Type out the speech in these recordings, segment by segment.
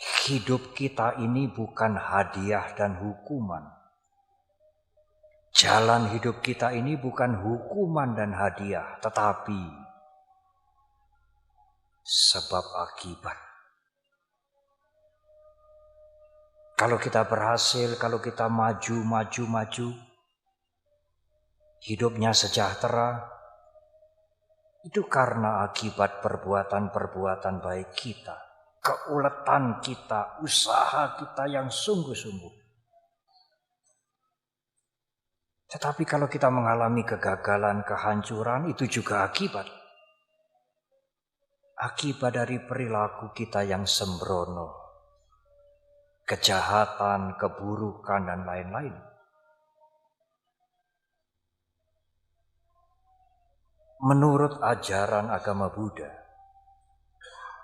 Hidup kita ini bukan hadiah dan hukuman. Jalan hidup kita ini bukan hukuman dan hadiah, tetapi sebab akibat. Kalau kita berhasil, kalau kita maju, hidupnya sejahtera, itu karena akibat perbuatan-perbuatan baik kita, keuletan kita, usaha kita yang sungguh-sungguh. Tetapi kalau kita mengalami kegagalan, kehancuran, itu juga akibat. Akibat dari perilaku kita yang sembrono, kejahatan, keburukan, dan lain-lain. Menurut ajaran agama Buddha,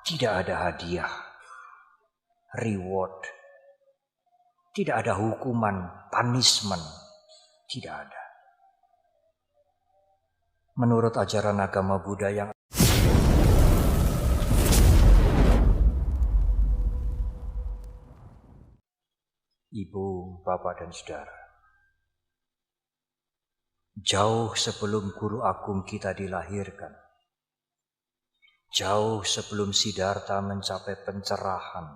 tidak ada hadiah, reward, tidak ada hukuman, punishment, tidak ada. Menurut ajaran agama Buddha yang Ibu, Bapak, dan Saudara, jauh sebelum Guru Agung kita dilahirkan, jauh sebelum Siddhartha mencapai pencerahan,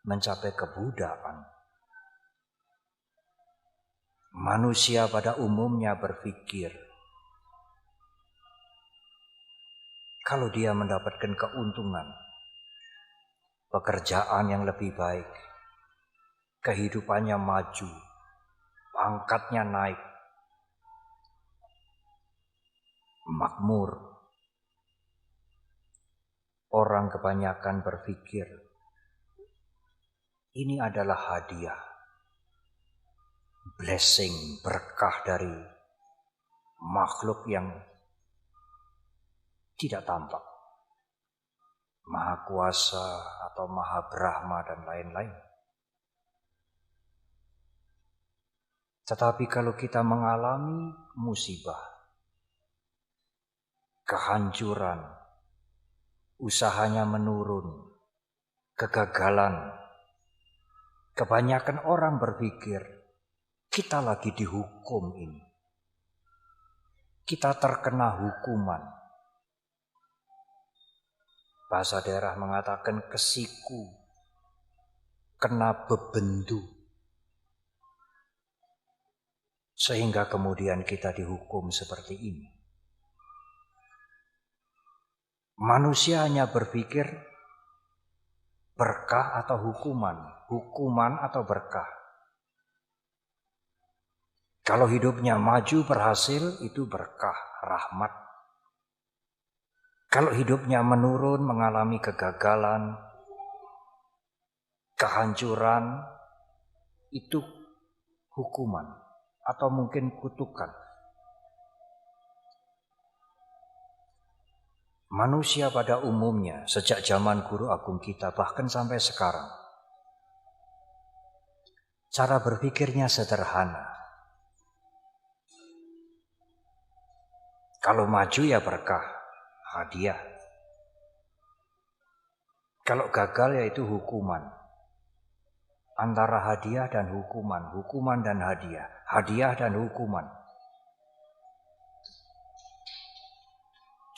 mencapai kebudaan, manusia pada umumnya berpikir, kalau dia mendapatkan keuntungan, pekerjaan yang lebih baik, kehidupannya maju, pangkatnya naik, makmur, orang kebanyakan berpikir ini adalah hadiah, blessing, berkah dari makhluk yang tidak tampak, Maha Kuasa atau Maha Brahma dan lain-lain. Tetapi kalau kita mengalami musibah, kehancuran, usahanya menurun, kegagalan, kebanyakan orang berpikir, kita lagi dihukum ini. Kita terkena hukuman. Bahasa daerah mengatakan kesiku, kena bebendu. Sehingga kemudian kita dihukum seperti ini. Manusia hanya berpikir berkah atau hukuman, hukuman atau berkah. Kalau hidupnya maju berhasil itu berkah, rahmat. Kalau hidupnya menurun, mengalami kegagalan, kehancuran, itu hukuman atau mungkin kutukan. Manusia pada umumnya sejak zaman Guru Agung kita bahkan sampai sekarang, cara berpikirnya sederhana. Kalau maju ya berkah, hadiah. Kalau gagal ya itu hukuman. Antara hadiah dan hukuman, hukuman dan hadiah, hadiah dan hukuman.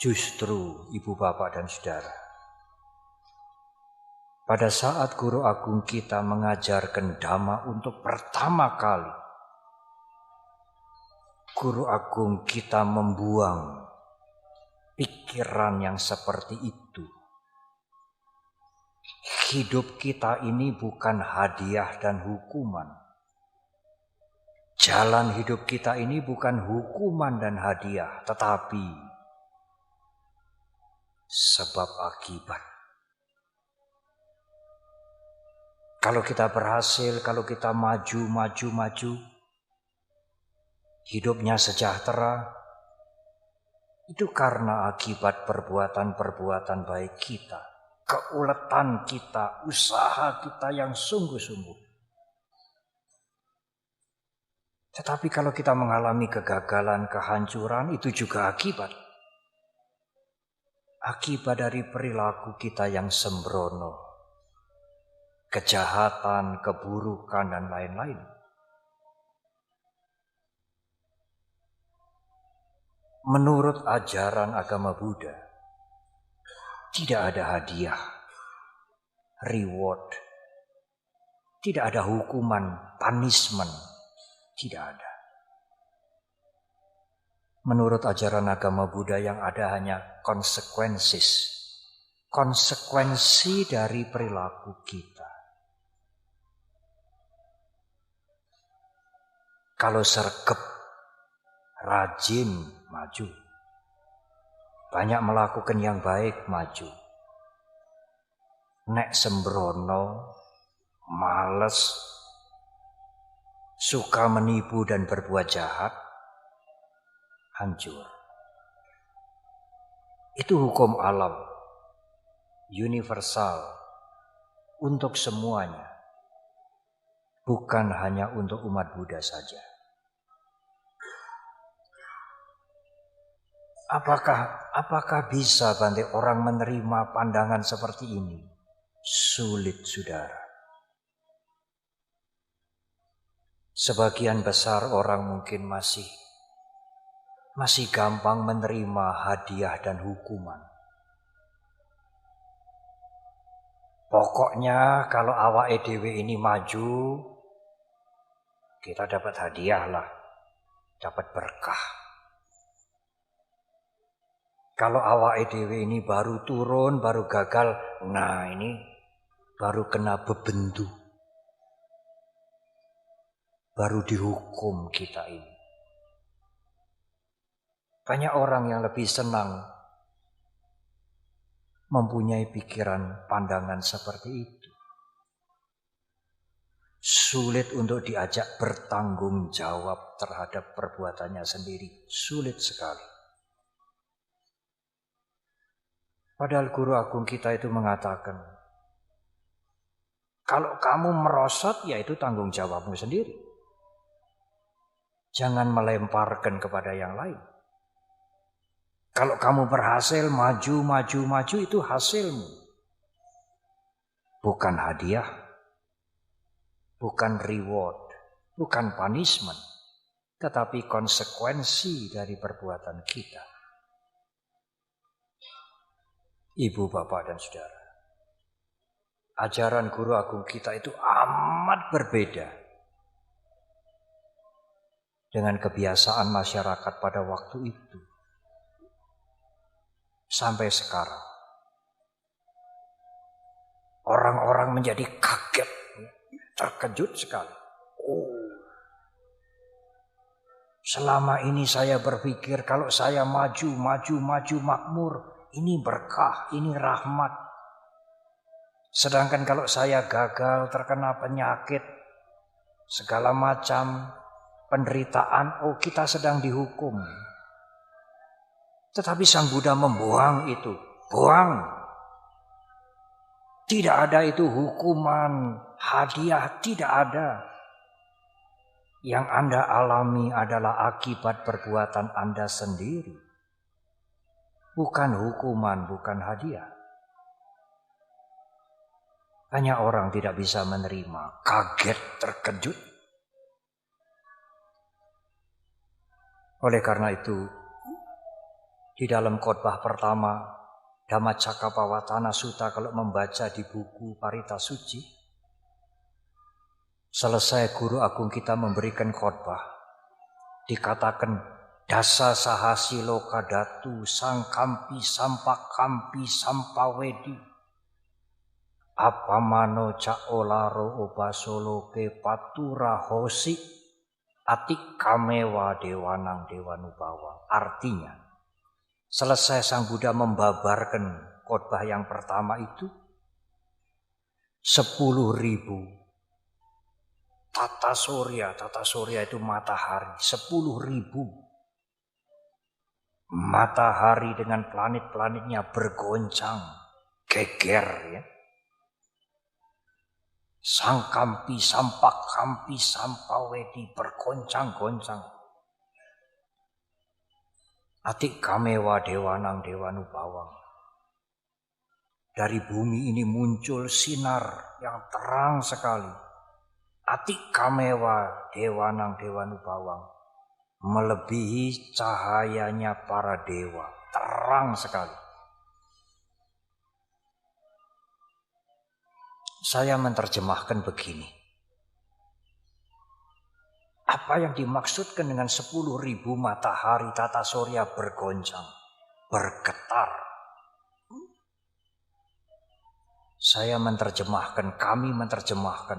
Justru Ibu, Bapak, dan Saudara, pada saat Guru Agung kita mengajarkan Dhamma untuk pertama kali, Guru Agung kita membuang pikiran yang seperti itu. Hidup kita ini bukan hadiah dan hukuman. Jalan hidup kita ini bukan hukuman dan hadiah, tetapi sebab akibat. Kalau kita berhasil, kalau kita maju, hidupnya sejahtera, itu karena akibat perbuatan-perbuatan baik kita, keuletan kita, usaha kita yang sungguh-sungguh. Tetapi kalau kita mengalami kegagalan, kehancuran, itu juga akibat. Akibat dari perilaku kita yang sembrono, kejahatan, keburukan, dan lain-lain. Menurut ajaran agama Buddha, tidak ada hadiah, reward, tidak ada hukuman, punishment, tidak ada. Menurut ajaran agama Buddha yang ada hanya konsekuensi dari perilaku kita. Kalau sergap, rajin, maju. Banyak melakukan yang baik, maju. Nek sembrono, males, suka menipu dan berbuat jahat, hancur. Itu hukum alam, universal, untuk semuanya. Bukan hanya untuk umat Buddha saja. Apakah bisa Bante orang menerima pandangan seperti ini? Sulit, saudara. Sebagian besar orang mungkin masih gampang menerima hadiah dan hukuman. Pokoknya kalau awake dhewe ini maju, kita dapat hadiah lah, dapat berkah. Kalau awake dhewe ini baru turun, baru gagal, nah ini baru kena bebendu. Baru dihukum kita ini. Banyak orang yang lebih senang mempunyai pikiran pandangan seperti itu. Sulit untuk diajak bertanggung jawab terhadap perbuatannya sendiri. Sulit sekali. Padahal guru agung kita itu mengatakan, kalau kamu merosot, ya itu tanggung jawabmu sendiri. Jangan melemparkan kepada yang lain. Kalau kamu berhasil, maju, itu hasilmu. Bukan hadiah, bukan reward, bukan punishment, tetapi konsekuensi dari perbuatan kita. Ibu, bapak, dan saudara, ajaran guru agung kita itu amat berbeda dengan kebiasaan masyarakat pada waktu itu. Sampai sekarang, orang-orang menjadi kaget, terkejut sekali. Selama ini saya berpikir kalau saya maju makmur, ini berkah, ini rahmat. Sedangkan kalau saya gagal, terkena penyakit, segala macam penderitaan, kita sedang dihukum. Tetapi Sang Buddha membuang itu, buang. Tidak ada itu hukuman, hadiah, tidak ada. Yang Anda alami adalah akibat perbuatan Anda sendiri. Bukan hukuman, bukan hadiah. Banyak orang tidak bisa menerima, kaget, terkejut. Oleh karena itu, di dalam khotbah pertama, Dhammacakkappavattana Sutta, kalau membaca di buku Parita Suci, selesai guru agung kita memberikan khotbah, dikatakan, Dasa sahasi loka datu sangkampi sampakampi sampawedi apamano caolaro obasoloke patura hosi atik kamewa dewanang dewanubawa. Artinya, selesai Sang Buddha membabarkan khotbah yang pertama itu, 10.000 tata surya itu matahari, 10.000 matahari dengan planet-planetnya bergoncang, geger ya. Sangkampi, sampakampi, sampawedi bergoncang-goncang. Atik kamewa dewanang dewanubawang. Dari bumi ini muncul sinar yang terang sekali. Atikamewa dewanang dewanu bawang. Melebihi cahayanya para dewa. Terang sekali. Saya menerjemahkan begini. Apa yang dimaksudkan dengan 10.000 matahari tata surya bergoncang, bergetar? Saya menerjemahkan, kami menerjemahkan,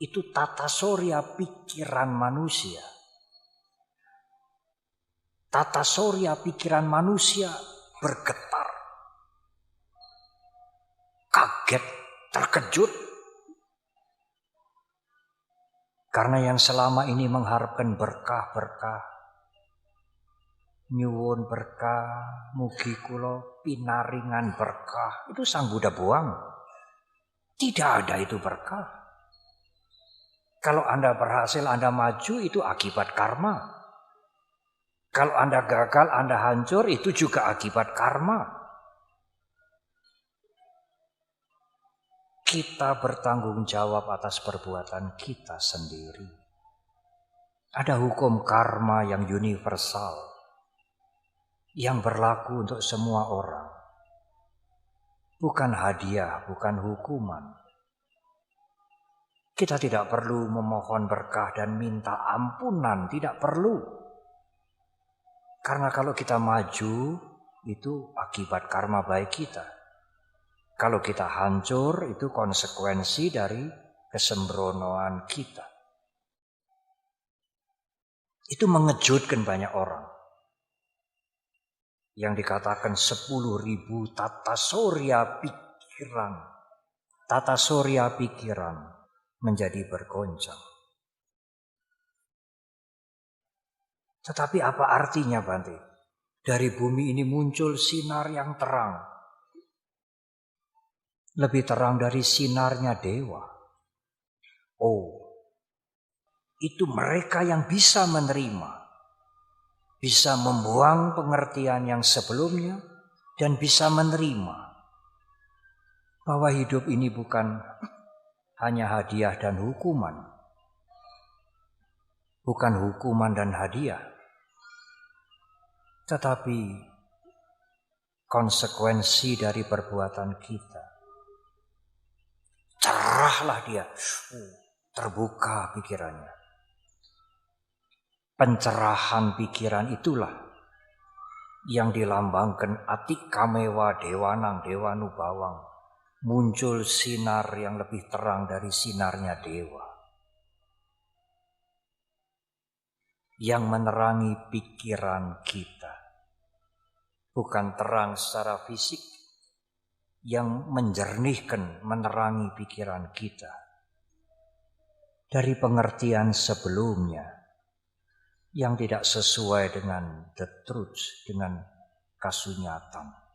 itu tata surya pikiran manusia. Tata surya pikiran manusia bergetar. Kaget, terkejut. Karena yang selama ini mengharapkan berkah-berkah, nyuwun berkah, mugi kula pinaringan berkah, itu sang Buddha buang. Tidak ada itu berkah. Kalau Anda berhasil, Anda maju, itu akibat karma. Kalau Anda gagal, Anda hancur, itu juga akibat karma. Kita bertanggung jawab atas perbuatan kita sendiri. Ada hukum karma yang universal, yang berlaku untuk semua orang. Bukan hadiah, bukan hukuman. Kita tidak perlu memohon berkah dan minta ampunan, tidak perlu. Karena kalau kita maju, itu akibat karma baik kita. Kalau kita hancur, itu konsekuensi dari kesembronoan kita. Itu mengejutkan banyak orang. Yang dikatakan 10.000 tata surya pikiran. Tata surya pikiran menjadi bergoncang. Tetapi apa artinya, Bante? Dari bumi ini muncul sinar yang terang. Lebih terang dari sinarnya dewa. Oh, itu mereka yang bisa menerima. Bisa membuang pengertian yang sebelumnya dan bisa menerima bahwa hidup ini bukan hanya hadiah dan hukuman. Bukan hukuman dan hadiah. Tetapi konsekuensi dari perbuatan kita. Cerahlah dia, terbuka pikirannya. Pencerahan pikiran itulah yang dilambangkan atikamewa dewanang dewanu bawang. Muncul sinar yang lebih terang dari sinarnya dewa. Yang menerangi pikiran kita. Bukan terang secara fisik. Yang menjernihkan, menerangi pikiran kita. Dari pengertian sebelumnya yang tidak sesuai dengan the truth, dengan kasunyatan.